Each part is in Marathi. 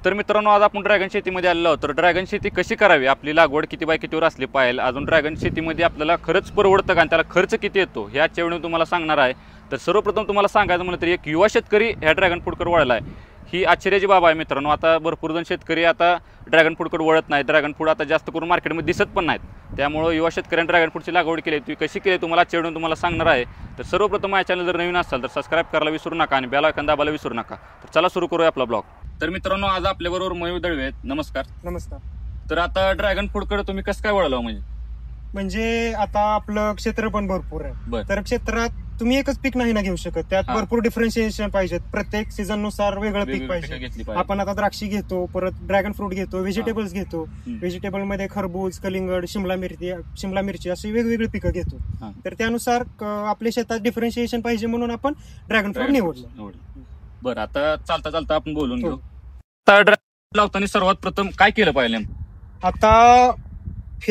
तर मित्रांनो, आज आपण ड्रॅगन शेतीमध्ये आलेलो आहोत. तर ड्रॅगन शेती कशी करावी, आपली लागवड किती बाय कितीवर असली पाहिजे, अजून ड्रॅगन शेतीमध्ये आपल्याला खरंच परवडतं का आणि त्याला खर्च किती येतो हे आजच्या वेळी तुम्हाला सांगणार आहे. तर सर्वप्रथम तुम्हाला सांगायचं म्हणलं तर एक युवा शेतकरी ह्या ड्रॅगन फ्रूटकडे वळला आहे, ही आश्चर्याची बाब आहे मित्रांनो. आता भरपूर जण शेतकरी आता ड्रॅगन फ्रूटकडे वळत नाही. ड्रॅगन फ्रूट आता जास्त करून मार्केटमध्ये दिसत पण नाहीत. त्यामुळं युवा शेतकऱ्यांनी ड्रॅगन फ्रूटची लागवड केली. ती कशी केली तुम्हाला आजच्या वेळी तुम्हाला सांगणार आहे. तर सर्वप्रथम माझ्या चॅनल जर नवीन असाल तर सबस्क्राईब करायला विसरू नका आणि बेल आयकॉन दाबायला विसरू नका. तर चला सुरू करूया आपला ब्लॉग. तर मित्रांनो, आज आपल्याबरोबर मयूर दळवे आहेत. नमस्कार. नमस्कार. तर आता ड्रॅगन फ्रूटकडे तुम्ही कसं काय वळाला म्हणजे आता आपलं क्षेत्र पण भरपूर आहे, तर क्षेत्रात तुम्ही एकच पीक नाही ना घेऊ शकत. त्यात भरपूर डिफरन्शिएशन पाहिजेत. प्रत्येक सीझन नुसार वेगळं पीक पाहिजे. आपण आता द्राक्षी घेतो, परत ड्रॅगन फ्रूट घेतो, व्हेजिटेबल्स घेतो. व्हेजिटेबल मध्ये खरबूज, कलिंगड, शिमला मिरची अशी वेगवेगळी पिकं घेतो. तर त्यानुसार आपल्या शेतात डिफरन्शिएशन पाहिजे म्हणून आपण ड्रॅगन फ्रूट निवडलं. बरं, आता चालता चालता आपण बोलून घेऊ. आता ड्रॅगन लावताना सर्वात प्रथम काय केलं पाहिजे?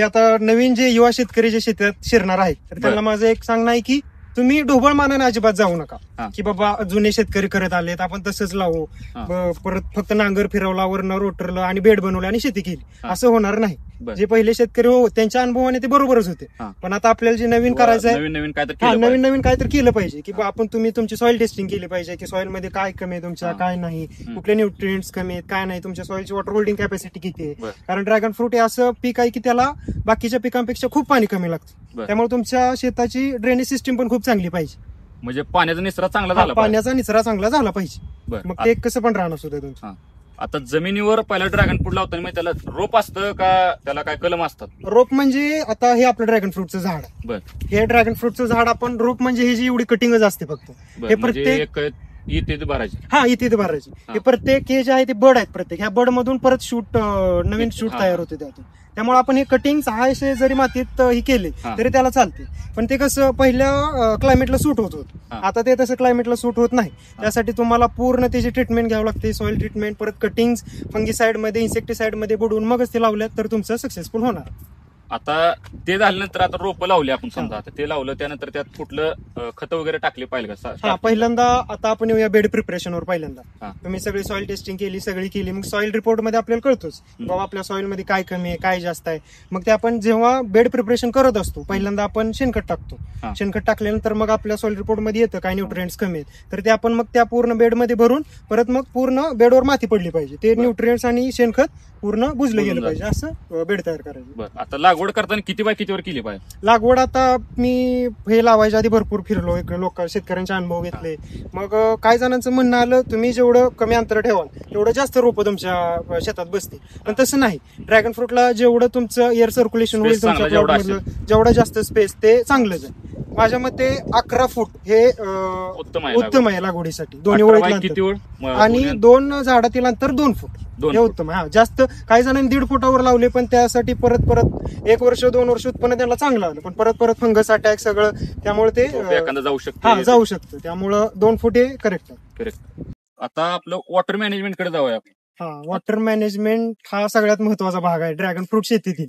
आता नवीन जे युवा शेतकरी जे शेतात शिरणार आहेत तर त्यांना माझं एक सांगणं आहे की तुम्ही ढोबळ मानाने अजिबात जाऊ नका की बाबा जुने शेतकरी करत आलेत आपण तसंच लावू, परत फक्त नांगर फिरवला, वरनं रोटरलं आणि बेड बनवलं आणि शेती केली, असं होणार नाही. जे पहिले शेतकरी त्यांच्या अनुभवाने ते बरोबरच होते. पण आता आपल्याला जे नवीन करायचं आहे, नवीन नवीन काय तर केलं पाहिजे की आपण तुम्ही तुमची सॉइल टेस्टिंग केली पाहिजे की सॉइल मध्ये काय कमी आहे तुमच्या, काय नाही, कुठले न्यूट्रिएंट्स कमी आहेत, काय नाही, तुमच्या सॉइलची वॉटर होल्डिंग कॅपॅसिटी किती आहे. कारण ड्रॅगन फ्रूट हे असं पीक आहे की त्याला बाकीच्या पिकांपेक्षा खूप पाणी कमी लागतं. त्यामुळे तुमच्या शेताची ड्रेनेज सिस्टीम पण खूप चांगली पाहिजे. म्हणजे पाण्याचा निचरा चांगला झाला, पाण्याचा निचरा चांगला झाला पाहिजे. मग ते कसं पण राहणार सुद्धा तुमचं. आता जमिनीवर पहिला ड्रॅगन फ्रूट लावताना त्याला रोप असतं का त्याला काय कलम असतात? रोप म्हणजे आता हे आपलं ड्रॅगन फ्रूटचं झाड आहे. हे ड्रॅगन फ्रूटचं झाड आपण रोप म्हणजे हे जी एवढी कटिंगच असते फक्त. हे प्रत्येक इथे भरायची. इथे भरायची. हे प्रत्येक हे जे आहे ते बड आहेत. प्रत्येक ह्या बड मधून परत शूट, नवीन शूट तयार होते त्यातून. त्यामुळे आपण हे कटिंग सहाशे जरी मातीत ही केले तरी त्याला चालते. पण ते कसं पहिल्या क्लायमेटला सूट होत होतं, आता ते तसं क्लायमेटला सूट होत नाही. त्यासाठी तुम्हाला पूर्ण त्याची ट्रीटमेंट घ्यावं लागते, सॉइल ट्रीटमेंट, परत कटिंग फंगीसाइड मध्ये, इन्सेक्टिसाइड मध्ये बुडवून मगच ते लावल्यात तर तुमचं सक्सेसफुल होणार. आता ते झाल्यानंतर आता रोपं लावली आपण, समजा आता ते लावलं त्यानंतर त्यात कुठलं खत वगैरे टाकले पाहिजे का? पहिल्यांदा आता आपण येऊया बेड प्रिपरेशनवर. पहिल्यांदा तुम्ही सगळी सॉइल टेस्टिंग केली, सगळी केली, मग सॉइल रिपोर्ट मध्ये आपल्याला कळतोच बाबा आपल्या सॉइल मध्ये काय कमी आहे, काय जास्त आहे. मग ते आपण जेव्हा बेड प्रिपरेशन करत असतो पहिल्यांदा आपण शेणखत टाकतो. शेणखत टाकल्यानंतर मग आपल्या सॉइल रिपोर्ट मध्ये येतं काय न्यूट्रिएंट्स कमी आहेत, तर ते आपण मग त्या पूर्ण बेड मध्ये भरून परत मग पूर्ण बेडवर माती पडली पाहिजे. ते न्यूट्रिएंट्स आणि शेणखत पूर्ण बुजलं गेलं पाहिजे, असं बेड तयार करायचं. आता लागवड करताना किती बाय कितीवर केली पाहिजे लागवड? आता मी हे लावायच्या आधी भरपूर फिरलो, लोक शेतकऱ्यांचे अनुभव घेतले. मग काही जणांचं म्हणणं आलं तुम्ही जेवढं कमी अंतर ठेवाल तेवढं जास्त रोपं तुमच्या शेतात बसतील. पण तसं नाही. ड्रॅगन फ्रूटला जेवढं तुमचं एअर सर्क्युलेशन होईल तुमच्या प्लॉटमधलं, जेवढं जास्त स्पेस ते चांगलंच आहे. माझ्या मते 11 फूट हे उत्तम आहे लागवडीसाठी. दोन्ही ओळीत आणि 2 झाडातील अंतर 2 फूट हे उत्तम आहे. जास्त काही जणांनी 1.5 फुटावर लावले, पण त्यासाठी परत 1 वर्ष 2 वर्ष उत्पन्न त्याला चांगलं आलं, पण परत फंगस अटॅक सगळं, त्यामुळे ते जाऊ शकतं. त्यामुळं 2 फूट हे करेक्ट आहे. आता आपलं वॉटर मॅनेजमेंट कडे जाऊया. वॉटर मॅनेजमेंट हा सगळ्यात महत्वाचा भाग आहे ड्रॅगन फ्रूट शेतीतील.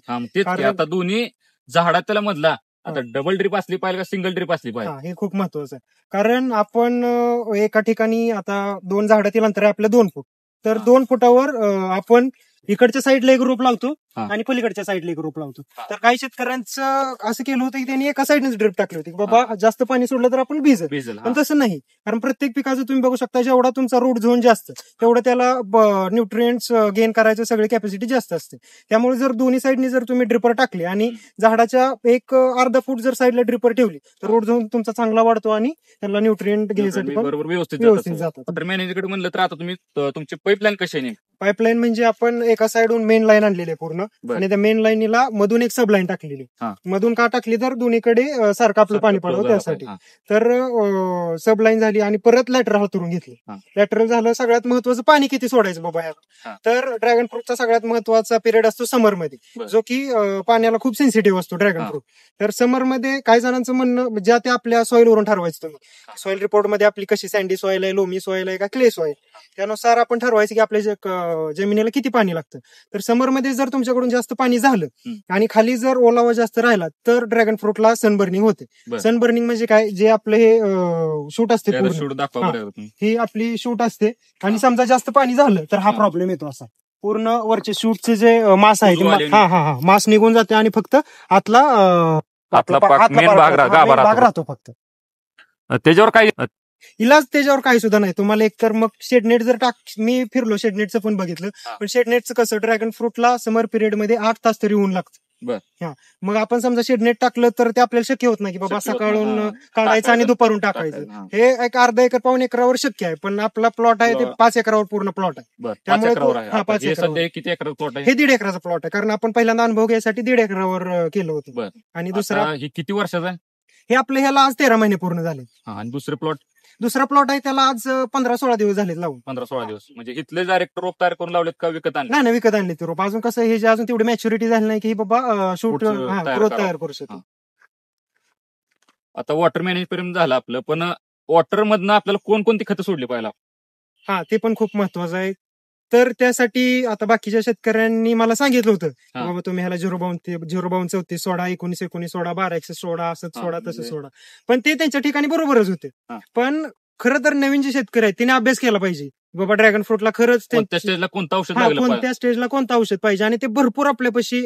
आता दोन्ही झाडातला मधला आता डबल ड्रिप असली पाहिजे का सिंगल ड्रिप असली पाहिजे? हे खूप महत्वाचं आहे. कारण आपण एका ठिकाणी आता 2 झाडातील अंतर आहे आपलं 2 फूट, तर 2 फुटावर आपण इकडच्या साईडला एक रोप लावतो आणि पलीकडच्या साईडला एक रोप लावतो. तर काही शेतकऱ्यांचं असं केलं होतं की त्यांनी एका साईडनेच ड्रिप टाकली होती, बाबा जास्त पाणी सोडलं तर आपण भिजल. पण तसं नाही. कारण प्रत्येक पिकाचं तुम्ही बघू शकता जेवढा तुमचा रूट झोन जास्त तेवढं त्याला न्यूट्रिएंट्स गेन करायचं सगळी कॅपॅसिटी जास्त असते. त्यामुळे जर दोन्ही साईडनी जर तुम्ही ड्रिपर टाकले आणि झाडाच्या एक अर्धा फूट जर साईडला ड्रिपर ठेवली तर रूट झोन तुमचा चांगला वाढतो आणि त्याला न्यूट्रिएंट घ्यायसाठी बरोबर व्यवस्थित जातात. वॉटर मॅनेजमेंट म्हणलं तर आता तुम्ही तुमची पाईपलाईन कशी आहे? पाईपलाईन म्हणजे आपण एका साईडून मेन लाईन आणलेली आहे पूर्ण, आणि त्या मेन लाईनीला मधून एक सब लाईन टाकलेली. मधून का टाकली तर दोन्हीकडे सारखं आपलं पाणी पडावं त्यासाठी. तर सब लाईन झाली आणि परत लॅटरल हातरून घेतली. लॅटरल झालं. सगळ्यात महत्वाचं पाणी किती सोडायचं बाबा यात. तर ड्रॅगन फ्रूटचा सगळ्यात महत्वाचा पिरियड असतो समर मध्ये, जो की पाण्याला खूप सेन्सिटिव्ह असतो ड्रॅगन फ्रूट. तर समर मध्ये काही जणांचं म्हणणं ज्या ते आपल्या सॉइलवरून ठरवायचं तुम्ही सॉइल रिपोर्ट मध्ये आपली कशी सँडी सॉइल आहे, लोमी सॉइल आहे का क्ले सॉइल, त्यानुसार आपण ठरवायचं की आपले जमिनीला किती पाणी लागतं. तर समरमध्ये जर तुमच्याकडून जास्त पाणी झालं हम्म. आणि खाली जर ओलावा जास्त राहिला तर ड्रॅगन फ्रूटला सनबर्निंग होते. बरं. सनबर्निंग म्हणजे काय, जे आपलं हे शूट असते त्याला पूर्ण, शूट दाखवा हा. बरं तुम्ही. ही आपली शूट असते आणि समजा जास्त पाणी झालं तर हा हा. प्रॉब्लेम येतो. असा पूर्ण वरचे शूटचे जे मास आहे उजवा आले. हा मास निघून जाते आणि फक्त आतला आतला आपला पाक- मेन भाग हा, गाभा main भाग राहतो. राहतो फक्त. त्याच्यावर काय इलाज त्याच्यावर काही सुद्धा नाही. तुम्हाला एकतर मग शेडनेट जर मी फिरलो शेडनेटचं पण बघितलं, हा. पण शेडनेटचं कसं ड्रॅगन फ्रूटला समर पिरियड मध्ये 8 तास तरी ऊन लागतं. बर. हा, मग आपण समजा शेडनेट टाकलं तर ते आपल्याला शक्य होत नाही की बाबा शक्य होत नाही. सकाळून हा. काढायचं आणि टाकायचं, दुपारून टाकायचं. टाकायचं, हा. हे एक अर्धा एकर पाऊण एकरावर शक्य आहे, पण आपला प्लॉट आहे ते प्लॉट- 5 एकरावर पूर्ण प्लॉट आहे. बरं 5 त्यामुळे एकरावर आहे. हा, आता 5 हे एकरावर. सध्या किती एकर प्लॉट आहे? हे 1.5 एकराचा प्लॉट आहे, कारण आपण पहिल्यांदा अनुभव घ्यायसाठी 1.5 एकरावर केलं होतं. बरं. आणि दुसरा आता हे किती वर्षाचा आहे? हे आपलं ह्याला आज 13 महिने पूर्ण झाले. हा, आणि दुसरे प्लॉट दुसरा प्लॉट आहे त्याला आज 15-16 दिवस झाले लावून. 15-16 दिवस. म्हणजे इथले डायरेक्ट रोप तयार करून लावलेत का विकत आणले? नाही विकत आणले ते रोप. अजून कसं हे जे अजून तेवढी मॅच्युरिटी झाली नाही की बाबा शूट पुढचं तयार ग्रोथ करावं. तयार करू शकतो. हा. आता वॉटर मॅनेजमेंट झालं आपलं, पण वॉटर मधनं आपल्याला कोणकोणती खतं सोडली पाहिजे? हा, ते पण खूप महत्वाचं आहे. तर त्यासाठी आता बाकीच्या शेतकऱ्यांनी मला सांगितलं होतं हा. बाबा तुम्ही ह्याला 05234 सोडा, 1919 सोडा, 12 सोडा, असं हा, सोडा, तसं म्हणजे- सोडा. पण ते त्यांच्या ठिकाणी बरोबरच होते. हा. पण खरं तर नवीन जे शेतकरी आहेत त्याने अभ्यास केला पाहिजे बाबा ड्रॅगन फ्रूटला खरंच कोणत्या स्टेजला कोणतं औषध हा, लागलं पाहिजे? कोणत्या स्टेजला कोणतं औषध पाहिजे. आणि ते भरपूर आपल्यापाशी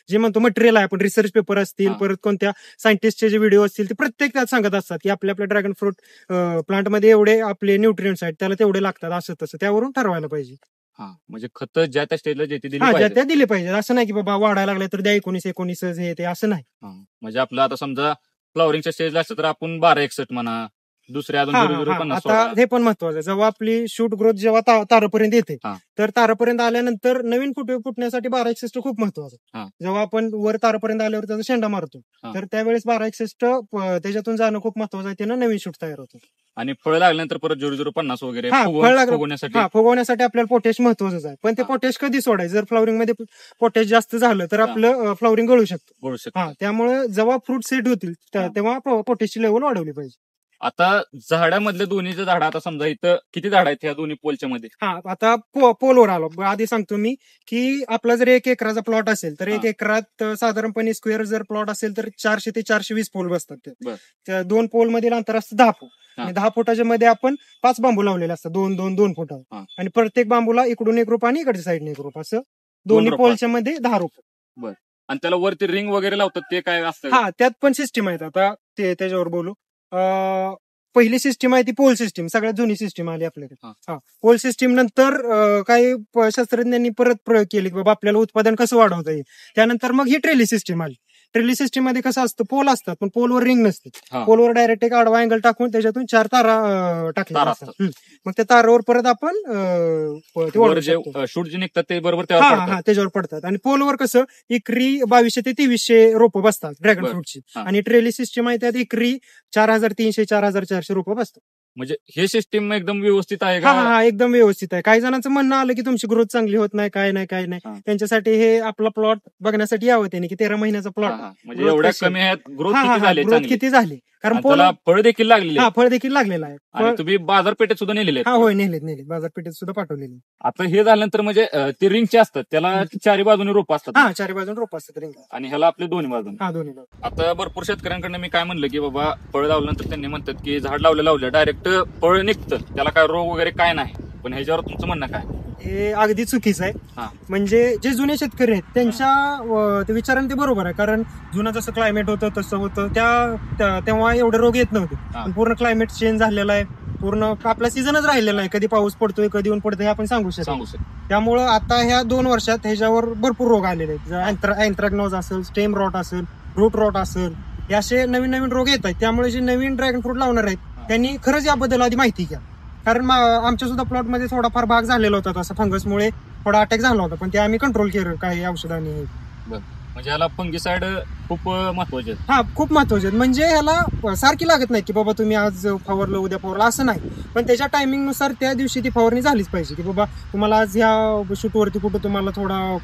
जे म्हणतो मटेरियल आहे, आपण रिसर्च पेपर असतील, हा. परत कोणत्या सायंटिस्टचे जे व्हिडिओ असतील ते प्रत्येक त्यात सांगत असतात की आपल्या ड्रॅगन फ्रूट प्लांटमध्ये एवढे आपले न्यूट्रिएंट्स आहेत, त्याला तेवढे लागतात, असं तसं त्यावरून ठरवायला पाहिजे. हा, म्हणजे खतं ज्या त्या स्टेजला जे ते दिली हा, ज्या पाहिजे. त्या दिले पाहिजे. असं नाही की बाबा वाढायला लागले तर द्या 19 हे ते, असं नाही. हा, म्हणजे आपलं आता समजा फ्लॉवरिंगच्या स्टेजला असतं तर आपण 1261 म्हणा, दुसरे अजून हा, 0-0-50 आता सोडा. हे पण महत्वाचं आहे. जेव्हा आपली शूट ग्रोथ जेव्हा तारापर्यंत येते, हा. तर तारापर्यंत आल्यानंतर नवीन फुटण्यासाठी 1261 खूप महत्वाचं हा. आहे. जेव्हा आपण वर तारापर्यंत आल्यावर त्याचा शेंडा मारतो, हा. तर त्यावेळेस 1261 त्याच्यातून जाणं खूप महत्वाचं आहे. त्यानं नवीन शूट तयार होतो. आणि फळ लागल्यानंतर परत 0-0-50 वगैरे हा, फळ लागलं- फुगवण्यासाठी. हा, फुगवण्यासाठी आपल्याला पोटॅश महत्वाचंच आहे. पण ते हा. पोटॅश कधी सोडायचं? जर फ्लॉवरिंग मध्ये पोटॅश जास्त झालं तर हा. आपलं फ्लॉवरिंग गळू शकतं. गोळू शकतो. हा, त्यामुळे जेव्हा फ्रूट सेट होतील हा. तेव्हा पोटॅशची लेवल वाढवली पाहिजे. आता झाडामधले दोन्हीचे झाड, आता समजा इथं किती झाड आहेत ह्या दोन्ही पोलच्या मध्ये? हा, आता पोलवर आलो. आधी सांगतो मी की आपला जर 1 एकराचा प्लॉट असेल तर 1 हा. एकरात साधारणपणे स्क्वेअर जर प्लॉट असेल तर 400 ते 420 पोल बसतात ते. बर. त्या 2 पोल मधील अंतर असतं 10 फूट. हा. आणि 10 फुटाच्या मध्ये आपण 5 बांबू लावलेले असतात, 2 फुटावर. हा. आणि प्रत्येक बांबूला इकडून 1 रोप आणि इकडच्या साईडने 1 रोप, असं दोन्ही रोपं. पोलच्या मध्ये 10 रोप. आणि त्याला वरती रिंग वगैरे लावतात, ते काय असतं? हा, त्यात पण सिस्टीम आहेत. आता त्याच्यावर बोलू. पहिली सिस्टीम आहे ती पोल सिस्टीम, सगळ्यात जुनी सिस्टीम आली आपल्याकडे. हा, पोल सिस्टीम नंतर काही शास्त्रज्ञांनी परत प्रयोग केले की बाबा आपल्याला उत्पादन कसं वाढवता येईल. त्यानंतर मग ही ट्रेली सिस्टीम आली. ट्रेली सिस्टीम मध्ये कसं असतं, पोल असतात पण पोलवर रिंग नसते. हा. पोलवर डायरेक्ट एक आडवा अँगल टाकून त्याच्यातून 4 तारा टाकल्या तारा असतात. मग त्या तारावर परत आपण ते वर वाढवू जे शकतो. शूट जे निघतात ते बरोबर हा त्यावर हा, पडतात. त्याच्यावर पडतात. आणि पोलवर कसं एकरी 2200 ते 2300 रोपं बसतात ड्रॅगन बर. फ्रूटची. हा. आणि ट्रेली सिस्टीम आहे त्यात एकरी 4300 4400 रोपं बसतात. म्हणजे हे सिस्टीम एकदम व्यवस्थित आहे हा का? हा, एकदम व्यवस्थित आहे. काही जणांचं म्हणणं आलं की तुमची ग्रोथ चांगली होत नाही, काय नाही. हा. त्यांच्यासाठी हे आपला प्लॉट बघण्यासाठी यावं त्याने की 13 महिन्याचा हा, प्लॉट. हा. म्हणजे एवढ्या कमी ह्यात ग्रोथ किती झाली ग्रोथ चांगली? किती झाली, कारण आणि त्याला फळ देखील लागलेले हा, आहेत. फळ देखील लागलेलं आहे. आणि तुम्ही बाजारपेठेत सुद्धा नेलेले हा, आहेत. होय, नेलेत बाजारपेठेत सुद्धा पाठवलेली. आता हे झाल्यानंतर म्हणजे ते रिंगचे असतात, त्याला चारी बाजूने रोप असतात. हा, 4 बाजून रोप असतात रिंग. आणि ह्याला आपले दोन्ही बाजूने. हा, दोन्ही. आता भरपूर शेतकऱ्यांकडनं मी काय म्हणलं की बाबा फळ लावल्यानंतर त्यांनी म्हणतात की झाड लावलं डायरेक्ट फळ निघतं, त्याला काय रोग वगैरे काय नाही. पण ह्याच्यावर तुमचं म्हणणं काय? हे अगदी चुकीचं आहे. हा. म्हणजे जे जुने शेतकरी आहेत त्यांच्या ते विचाराने ते बरोबर आहे, कारण जुनं जसं क्लायमेट होतं तसं होतं तेव्हा एवढे रोग येत नव्हते. हा. पण पूर्ण क्लायमेट चेंज झालेला आहे, पूर्ण आपला सीझनच राहिलेला आहे. कधी पाऊस पडतोय कधी ऊन पडतोय हे आपण सांगू शकतो. त्यामुळं आता ह्या 2 वर्षात ह्याच्यावर भरपूर रोग आलेले आहेत. अँथ्रॅक्नोज असेल, स्टेम रॉट असेल, रूट रॉट असेल, हे असे नवीन रोग येत आहेत. त्यामुळे जे नवीन ड्रॅगन फ्रूट लावणार आहेत त्यांनी खरंच याबद्दल आधी माहिती घ्या. कारण आमच्या सुद्धा प्लॉटमध्ये थोडाफार भाग झालेला होता तसा, फंगसमुळे थोडा अटॅक झाला होता, पण ते आम्ही कंट्रोल केलं काही औषधांनी. म्हणजे ह्याला फंगीसाइड खूप महत्वाचे आहेत. हा, खूप महत्वाचे आहेत. म्हणजे ह्याला सारखी लागत नाही की बाबा तुम्ही आज फवारलं उद्या फवारलं, असं नाही. पण त्याच्या टायमिंग नुसार त्या दिवशी ती फवारणी झालीच पाहिजे की बाबा तुम्हाला आज ह्या शूटवरती कुठं तुम्हाला थोडा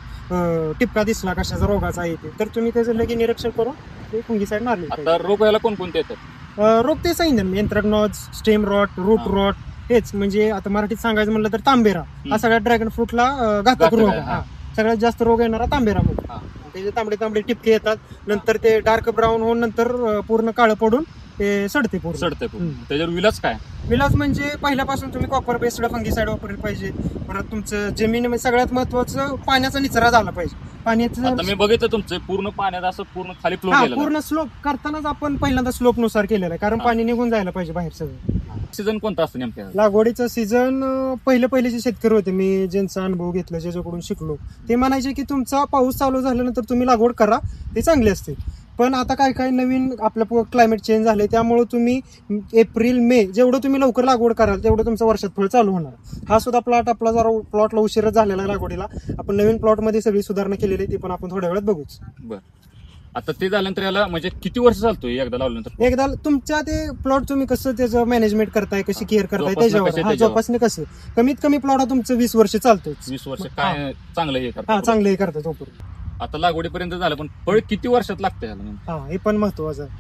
टिपका दिसला कशाचा रोगाचा येते, तर तुम्ही त्याचं लगेच निरीक्षण करून ते फंगीसाइड मारले. आता रोग ह्याला कोणकोणते येतात? रोग ते सांगितलं मी, एन्थ्रॅक्नोज, स्टेम रॉट, रूट रॉट, हेच म्हणजे आता मराठीत सांगायचं म्हणलं तर तांबेरा हा सगळ्यात ड्रॅगन फ्रूटला घातक रोग आहे. हा. सगळ्यात जास्त रोग येणारा तांबेरा मध्ये. हा. त्याचे तांबडे तांबडे टिपके येतात, नंतर ते डार्क ब्राऊन होऊन नंतर पूर्ण काळं पडून ते सडते पूर्ण. सडते त्याच्यावर विलाच काय? विलाज म्हणजे पहिल्यापासून तुम्ही कॉपर बेस्ड फंगीसाइड वापरले पाहिजे. परत तुमचं जमीन सगळ्यात महत्वाचं पाण्याचा निचरा झाला पाहिजे. पाण्याचं आता मी बघितलं तुमचं पूर्ण पाण्यात असं पूर्ण खाली फ्लो हा केलेलं पूर्ण स्लोप करतानाच आपण पहिल्यांदा स्लोप नुसार केलेला आहे, कारण हा. पाणी निघून जायला पाहिजे बाहेर सगळं. सीझन कोणता असतं नेमक्या? लागवडीचं सीझन पहिले जे शेतकरी होते, मी ज्यांचा अनुभव घेतला, ज्याच्याकडून शिकलो, ते म्हणायचे की तुमचा पाऊस चालू झाल्यानंतर तुम्ही लागवड करा, ते चांगले असते. पण आता काय नवीन आपलं क्लायमेट चेंज झाले, त्यामुळे तुम्ही एप्रिल मे जेवढं तुम्ही लवकर लागवड कराल तेवढं तुमचं वर्षात फळ चालू होणार. हा सुद्धा प्लॉट आपला जरा प्लॉटला उशीरच झालेला आहे लागवडीला. आपण नवीन प्लॉटमध्ये सगळी सुधारणा केलेली आहे, ती पण आपण थोड्या वेळात बघूच. बरं, आता ते झाल्यानंतर याला म्हणजे किती वर्ष चालतोय एकदा लावल्यानंतर? एकदा तुमच्या ते प्लॉट तुम्ही कसं त्याचं मॅनेजमेंट करताय, कशी केअर करताय त्याच्यावर. हा, जोपासणे कसं कमीत कमी प्लॉट हा तुमचं 20 वर्ष चालतोय. 20 वर्ष काय चांगलं हे हा, करतात. चांगलं हे करतात तोपर्यंत. आता लागवडीपर्यंत झालं, पण फळ किती वर्षात लागतं याला? हा, हे पण महत्वाचं आहे.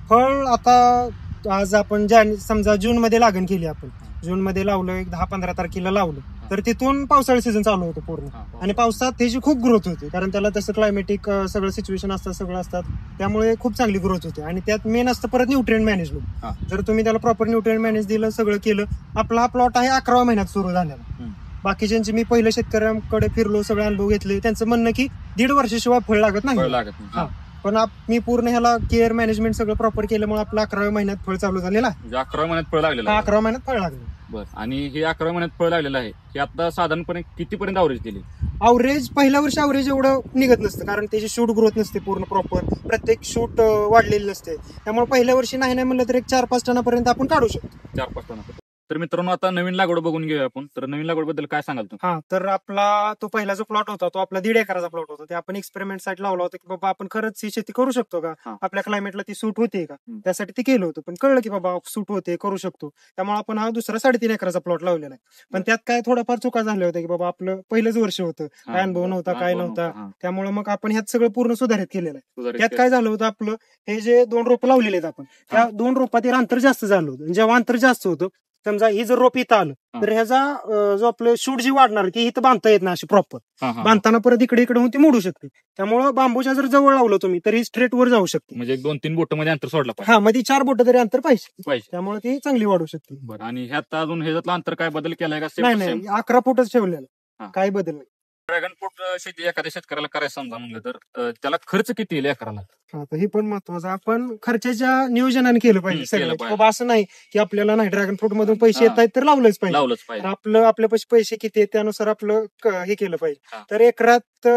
फळ आता आज आपण समजा जून मध्ये लागण केली, आपण जून मध्ये लावलं, एक 10-15 तारखेला लावलं, तर तिथून पावसाळी सीझन चालू होतं पूर्ण. आणि पावसात त्याची खूप ग्रोथ होते, कारण त्याला तसं क्लायमेटिक सगळं सिच्युएशन असतात, सगळं असतात, त्यामुळे खूप चांगली ग्रोथ होते. आणि त्यात मेन असतं परत न्यूट्रिएंट मॅनेजमेंट. जर तुम्ही त्याला प्रॉपर न्यूट्रिएंट मॅनेज दिलं, सगळं केलं, आपला हा प्लॉट आहे 11व्या महिन्यात सुरू झालेला. बाकीच्यांचे मी पहिल्या शेतकऱ्यांकडे फिरलो, सगळे अनुभव घेतले, त्यांचं म्हणणं की 1.5 वर्षाशिवाय फळ लागत नाही. पण मी पूर्ण ह्याला केअर मॅनेजमेंट सगळं प्रॉपर केल्यामुळे आपलं 11व्या महिन्यात फळ चालू झालेलं आहे. 11व्या महिन्यात फळ लागलेलं आहे. 11व्या महिन्यात फळ लागलं. बरं, आणि हे 11व्या महिन्यात फळ लागलेलं आहे, हे आता साधारणपणे कितीपर्यंत अवरेज दिली? अवरेज पहिल्या वर्षी अवरेज एवढं निघत नसतं, कारण त्याची शूट ग्रोथ नसते पूर्ण प्रॉपर, प्रत्येक शूट वाढलेली नसते. त्यामुळे पहिल्या वर्षी नाही म्हणलं तर एक 4-5 टनापर्यंत आपण काढू शकतो. 4-5 टन. तर मित्रांनो, आता नवीन लागवड बघून घेऊया आपण. तर नवीन लागवड बद्दल काय सांगाल तुम्ही? हा, तर आपला तो पहिला जो प्लॉट होता, तो आपला 1.5 एकराचा प्लॉट होता. ते आपण एक्सपेरिमेंट साठी लावला होता की बाबा आपण खरंच ही शेती करू शकतो का, आपल्या क्लायमेटला ती सूट होते का, त्यासाठी ते केलं होतं. पण कळलं की बाबा सूट होते, करू शकतो. त्यामुळे आपण हा दुसरा 3.5 एकराचा प्लॉट लावलेला आहे. पण त्यात काय थोडाफार चुका झाल्या होत्या की बाबा आपलं पहिलंच वर्ष होतं, काय अनुभव नव्हता, काय नव्हता. त्यामुळे मग आपण ह्यात सगळं पूर्ण सुधारित केलेलं आहे. त्यात काय झालं होतं, आपलं हे जे 2 रोपं लावलेले आहेत आपण, त्या 2 रोपात अंतर जास्त झालं होतं. जेव्हा अंतर जास्त होतं, समजा ही जर रोप इथं आलं तर ह्याचा जो आपलं शूट जी वाढणार ती इथं बांधता येत नाही, अशी प्रॉपर बांधताना परत इकडे होऊन ती मोडू शकते. त्यामुळे बांबूच्या जर जवळ लावलं तुम्ही तरी स्ट्रेट वर जाऊ शकते. म्हणजे 2-3 बोट मध्ये अंतर सोडलं पाहिजे. हा, मध्ये 4 बोट तरी अंतर पाहिजे, त्यामुळे ती चांगली वाढू शकते. बरं, आणि ह्यात अजून ह्याच्यातलं अंतर काय बदल केलाय का? नाही, 11 फूटच ठेवलेलं, काय बदल नाही. ड्रॅगन फ्रूट शेती एखाद्या शेतकऱ्याला करायचं समजा म्हणलं तर त्याला खर्च किती येईल एकराला? हा, तर हे पण महत्वाचं. आपण खर्चाच्या नियोजनाने केलं पाहिजे सगळं. बाबा असं नाही की आपल्याला नाही ड्रॅगन फ्रूट मधून पैसे येत आहेत तर लावलंच पाहिजे. आपल्या पैसे किती आहेत त्यानुसार आपलं हे केलं पाहिजे. तर एकरात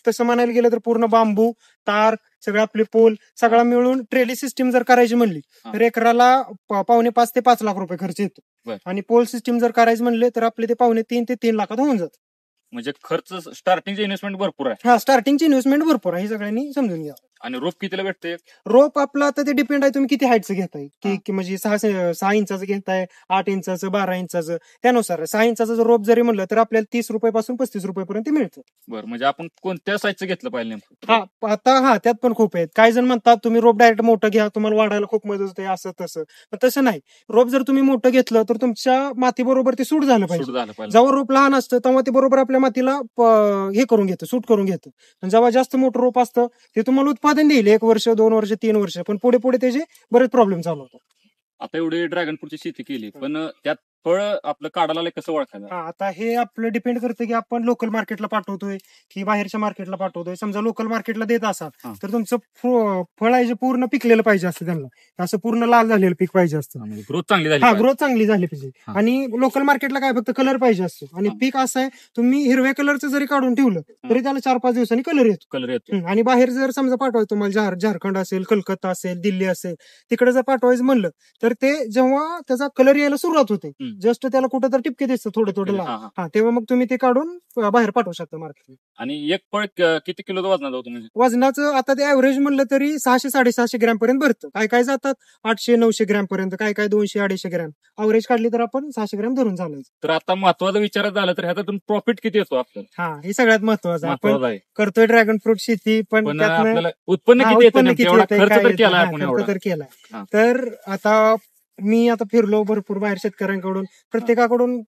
तसं म्हणायला गेलं तर पूर्ण बांबू, तार, सगळं आपले पोल सगळा मिळून ट्रेली सिस्टीम जर करायची म्हणली तर एकराला 2.5 ते 5 लाख रुपये खर्च येतो. आणि पोल सिस्टीम जर करायचं म्हणले तर आपले ते 2.5 ते 3 लाखात होऊन जात. म्हणजे खर्च स्टार्टिंगची इन्व्हेस्टमेंट भरपूर आहे. हा, स्टार्टिंगची इन्व्हेस्टमेंट भरपूर आहे, हे सगळ्यांनी समजून घ्या. आणि रोप कितीला भेटते? रोप आपला तर ते डिपेंड आहे तुम्ही किती हाईटचं घेताय, की म्हणजे 6 इंचाचं घेताय, 8 इंचाचं, 12 इंचाचं, त्यानुसार 6 इंचाचं रोप जरी म्हणलं तर आपल्याला 30 रुपयापासून 35 रुपयापर्यंत मिळतं. बरं, म्हणजे आपण कोणत्या साईजचं घेतलं पाहिजे नेमकं? हा, आता त्यात पण खूप आहेत. काही जण म्हणतात तुम्ही रोप डायरेक्ट मोठं घ्या, तुम्हाला वाढायला खूप मदत होते, असं तसं. पण तसं नाही. रोप जर तुम्ही मोठं घेतलं तर तुमच्या माती बरोबर ते सूट झालं पाहिजे. जेव्हा रोप लहान असतं तेव्हा ते बरोबर आपल्या मातीला हे करून घेतं, सूट करून घेतं. आणि जेव्हा जास्त मोठं रोप असतं ते तुम्हाला उत्पादन देईल 1 वर्ष, 2 वर्ष, 3 वर्ष, पण पुढे त्याचे बरेच प्रॉब्लेम चालू होतात. आता एवढी ड्रॅगन फ्रूटची शेती केली, पण त्यात फळ आपलं काढायला कसं ओळखायचं? आता हे आपलं डिपेंड करतं की आपण लोकल मार्केटला पाठवतोय की बाहेरच्या मार्केटला पाठवतोय. समजा लोकल मार्केटला देत असाल तर तुमचं फळ आहे जे पूर्ण पिकलेलं पाहिजे असतं, त्यांना असं पूर्ण लाल झालेलं पीक पाहिजे असतं. ग्रोथ चांगली झाली. हा, ग्रोथ चांगली झाली पाहिजे. आणि लोकल मार्केटला काय फक्त कलर पाहिजे असतो. आणि पीक असं आहे, तुम्ही हिरव्या कलरचं जरी काढून ठेवलं तरी त्याला 4-5 दिवसांनी कलर येतो. आणि बाहेर जर समजा पाठवायचं तुम्हाला झारखंड असेल, कलकत्ता असेल, दिल्ली असेल, तिकडे जर पाठवायचं म्हणलं तर ते जेव्हा त्याचा कलर यायला सुरुवात होते, जस्ट त्याला कुठं तर टिपके दिसतं थोडं हा, तेव्हा मग तुम्ही ते काढून बाहेर पाठवू शकता मार्केटला. आणि एक फळ किती किलो वजनाचं होतं? म्हणजे वजनाचं आता ते ऍव्हरेज म्हणलं तरी 600-650 ग्रॅम पर्यंत भरतं. काय जातात 800-900 ग्रॅम पर्यंत, काय 200-250 ग्रॅम. अवरेज काढली तर आपण 600 ग्रॅम धरून चालायचं. तर आता महत्वाचं विचारायचं झालं तर ह्यातून प्रॉफिट किती येतो आपल्याला? हा, हे सगळ्यात महत्वाचं. आपण करतोय ड्रॅगन फ्रूट शेती, पण आपल्याला उत्पन्न किती येतं? खर्च तर केलाय आपण. तर आता मी आता फिरलो भरपूर बाहेर शेतकऱ्यांकडून, प्रत्येकाकडून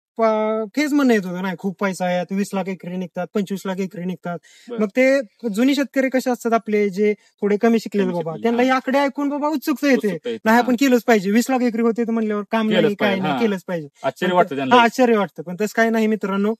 तेच म्हणणं येत होतं, नाही खूप पैसा आहे, 20 लाख एकरी निघतात, 25 लाख एकरी निघतात. बरं. मग ते जुनी शेतकरी कसे असतात आपले, जे थोडे कमी शिकलेले कमी बाबा, शिकलेले, त्यांना हा. हे आकडे ऐकून बाबा उत्सुकता येते, उत्सुकता येते, नाही हा. आपण केलंच पाहिजे. 20 लाख एकरी होते तर म्हणल्यावर काम केलंच नाही, काय पाहिजे, नाही, हा. केलंच पाहिजे. आश्चर्य पण वाटतं हा, त्यांना. आश्चर्य वाटतं. पण तसं काही नाही मित्रांनो,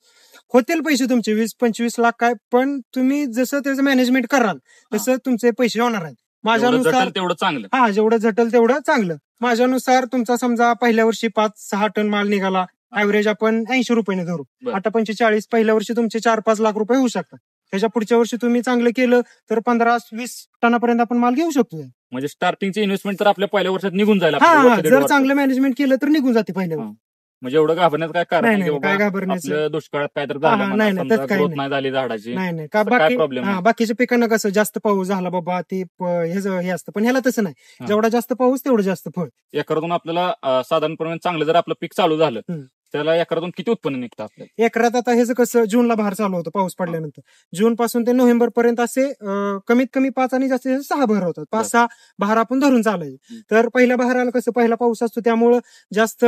होतील पैसे तुमचे 20-25 लाख काय, पण तुम्ही जसं त्याचं मॅनेजमेंट कराल तसं तुमचे पैसे होणार आहेत. जेवढं माझ्यानुसार झटेल तेवढं चांगलं. हा, जेवढं झटल तेवढं चांगलं. माझ्यानुसार तुमचा समजा पहिल्या वर्षी 5-6 टन माल निघाला, ऍव्हरेज आपण 80 रुपयाने धरू, बरं. 8-45 पहिल्या वर्षी तुमचे 4-5 लाख रुपये होऊ शकतात. त्याच्या पुढच्या वर्षी तुम्ही चांगलं केलं तर 15-20 टनापर्यंत आपण माल घेऊ शकतो. म्हणजे स्टार्टिंगची इन्व्हेस्टमेंट तर आपल्या पहिल्या वर्षात निघून जाईल हा, आपलं वर्ष, दीड जर वर्ष. चांगलं मॅनेजमेंट केलं तर निघून जाते पहिल्या वर्षी. म्हणजे एवढं घाबरण्याचं काय कारण नाही, नाही की नाही, काय बाबा घाबरण्याचं आपलं दुष्काळात काय तर हा, झालं नाही, म्हणा, नाही, समजा त्यात काही ग्रोथ नाही. नाही झाली झाडाची, नाही नाही का तर काय बाकी प्रॉब्लेम नाही. बाकीच्या पिकांना कसं जास्त पाऊस झाला बाबा ते हे असतं, पण ह्याला तसं नाही. हा. जेवढा जास्त पाऊस तेवढं जास्त फळ. एकरातून आपल्याला साधारणपणे चांगलं जर आपलं पीक चालू झालं हम्म. त्याला एकरातून किती उत्पन्न निघतं आपल्याला? एकरात आता ह्याचं कसं, जूनला बहार चालू होतं पाऊस पडल्यानंतर, जून पासून ते नोव्हेंबर पर्यंत असे कमीत कमी 5 आणि जास्तीत जास्त 6 बहार होतात. 5-6 बहार आपण धरून चालायचे. तर पहिल्या बहाराला कसं, पहिला पाऊस असतो त्यामुळं जास्त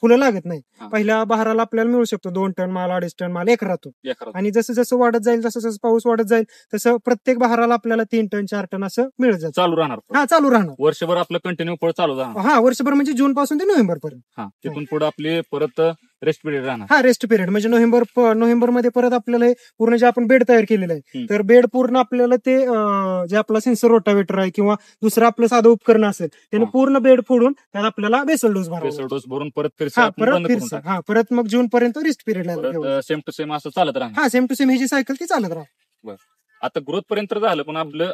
फुलं लागत नाही. हा. पहिल्या बहाराला आपल्याला मिळू शकतो 2 टन माल, 2.5 टन माल एकरातून. एकरात आणि जसं जसं वाढत जाईल, जसं जसं पाऊस वाढत जाईल, तसं प्रत्येक बहाराला आपल्याला 3 टन 4 टन असं मिळत जातं. चालू राहणार. हा, चालू राहणार. वर्षभर आपलं कंटिन्यू फळ चालू राहणार. हा, वर्षभर म्हणजे जून पासून ते नोव्हेंबर पर्यंत. हा, तिथून पुढे आपली परत रेस्ट पिरियड राहणार. हा, रेस्ट पिरियड म्हणजे नोव्हेंबर मध्ये परत आपल्याला हे पूर्ण जे आपण बेड तयार केलेलं आहे, हम्म. तर बेड पूर्ण आपल्याला ते जे आपला सेन्सर रोटावेटर आहे किंवा दुसरं आपलं साधं उपकरण असेल त्याने हा. पूर्ण बेड फोडून त्यात आपल्याला बेसल डोस भरावा. बेसल डोस भरून परत फिरसा हा, आपण परत बंद करून फिरसा. टाकू. हा, परत मग जून पर्यंत रेस्ट पिरियड परत सेम टू सेम असं चालत राहणार. हा, सेम टू सेम ही जी सायकल ती चालत राहा. आता ग्रोथ पर्यंत तर झालं, पण आपलं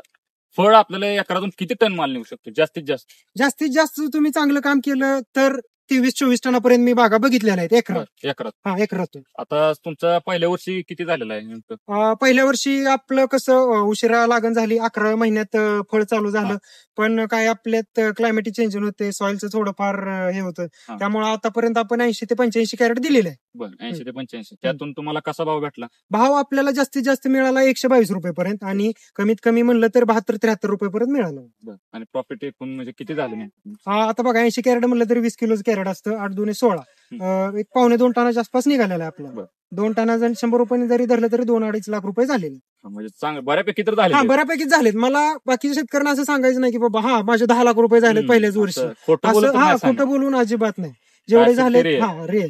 फळ आपल्याला एकरातून किती टन माल निघू शकतो जास्तीत जास्त? जास्तीत जास्त तुम्ही चांगलं काम केलं तर 23-24 टनापर्यंत मी बागा बघितल्या नाहीत एकरात. एकरात. हा, एकरातून. आता तुमचा पहिल्या वर्षी किती झालेला आहे नेमकं? पहिल्या वर्षी आपलं कसं उशिरा लागण झाली, 11व्या महिन्यात फळ चालू झालं. हा. पण काय आपल्यात क्लायमेटिक चेंज होते, सॉइलचं थोडंफार हे होतं, हा. त्यामुळे आतापर्यंत आपण 80 ते 85 कॅरेट दिलेले आहे. बरं, 80 ते 85. त्यातून तुम्हाला कसा भाव भेटला? भाव आपल्याला जास्तीत जास्त मिळाला 122 रुपयेपर्यंत, आणि कमीत कमी म्हणलं तर 72-73 रुपयेपर्यंत मिळालं. बरं. आणि प्रॉफिट एकूण म्हणजे किती झालं नाही? आता बघा, 80 कॅरेट म्हणलं तरी 20 किलोचं कॅरेट असतं, 8×2=16. एक 1.5-2 टनाच्या आसपास निघालेला आहे आपल्याला. बरं. 2 टना जर 100 रुपयांनी जरी धरलं तरी 2-2.5 लाख रुपये झालेले. म्हणजे चांगलं बऱ्यापैकी तर हा, झाले. बऱ्यापैकी झालेत. मला बाकीच्या शेतकऱ्यांना असं सांगायचं नाही की बाबा हा माझे 10 लाख रुपये झाले पहिल्याच वर्षी, खोटं बोलत असं नाही हा, सांगा. खोटं बोलून अजिबात नाही. जेवढे काय झाले शेतकरी आहे? हा, रिअल.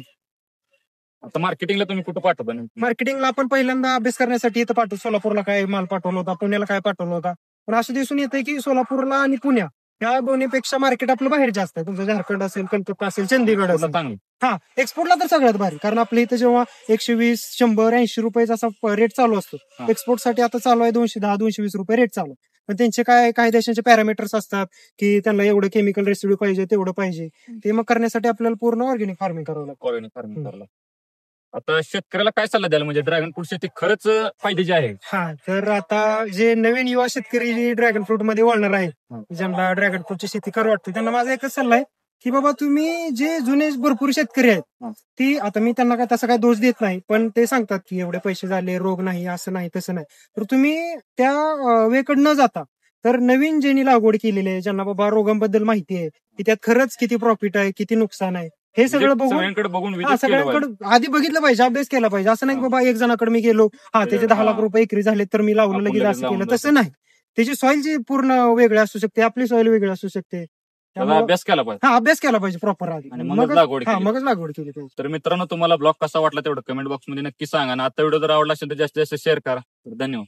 आता मार्केटिंगला तुम्ही कुठं पाठवता नेमकं? मार्केटिंगला आपण पहिल्यांदा अभ्यास करण्यासाठी इथं पाठवतो. सोलापूरला काय माल पाठवला होता, पुण्याला काय पाठवला होता, पण असं दिसून येतंय की सोलापूरला आणि पुण्या या दोन्हीपेक्षा मार्केट आपलं बाहेर जास्त आहे. तुमचं झारखंड असेल, कलकत्ता असेल, चंदीगड असेल. चांगलं. हा, एक्सपोर्टला तर सगळ्यात भारी, कारण आपल्या इथं जेव्हा 120, 100, 80 रुपयाचा असा रेट चालू असतो, हा. एक्सपोर्टसाठी आता चालू आहे 210, 220 रुपये रेट चालू आहे. पण त्यांचे काही देशांचे पॅरामीटर्स असतात की त्यांना एवढं केमिकल रेसिड्यू पाहिजे, तेवढं पाहिजे. ते मग करण्यासाठी आपल्याला पूर्ण ऑर्गॅनिक फार्मिंग करावं लागतं. ऑर्गॅनिक फार्मिंग करायला. आता शेतकऱ्याला काय सल्ला द्याल, म्हणजे ड्रॅगन फ्रूट शेती खरंच फायद्याची आहे? हा, तर आता जे नवीन युवा शेतकरी ड्रॅगन फ्रूट मध्ये वळणार आहे, हा. ज्यांना ड्रॅगन फ्रूटची शेती करू वाटते, त्यांना माझा एकच सल्ला आहे की बाबा तुम्ही जे जुने भरपूर शेतकरी आहेत, हा. ती आता मी त्यांना काय तसा काय दोष देत नाही, पण ते सांगतात की एवढे पैसे झाले, रोग नाही, असं नाही, तसं नाही. तर तुम्ही त्या वेकडे न जाता तर नवीन ज्यांनी लागवड केलेली आहे, ज्यांना बाबा रोगांबद्दल माहिती आहे की त्यात खरंच किती प्रॉफिट आहे, किती नुकसान आहे, हे सगळं बघून सगळ्यांकडे बघून हा, विजिट केलं पाहिजे. सगळ्यांकडे आधी बघितलं पाहिजे, अभ्यास केला पाहिजे. असं नाही की हा. बाबा एक जणाकडे मी गेलो, हा त्याचे 10 लाख हा. रुपये एकरी झाले तर मी लावलं आपण लगेच लगेच असं लावून केलं, जातो. तसं नाही. त्याची सॉइलची पूर्ण वेगळी असू शकते, आपली सॉइल वेगळी असू शकते. त्याचा त्यामुळं अभ्यास केला पाहिजे. हा, अभ्यास केला पाहिजे प्रॉपर आधी, आणि मगच लागवड केली. मगच लागवड केली पाहिजे. तर मित्रांनो, तुम्हाला ब्लॉग कसा वाटला तेवढं कमेंट बॉक्स मध्ये नक्की सांगा, आणि आता व्हिडिओ जर आवडला असेल तर जास्तीत जास्त शेअर करा. तर धन्यवाद.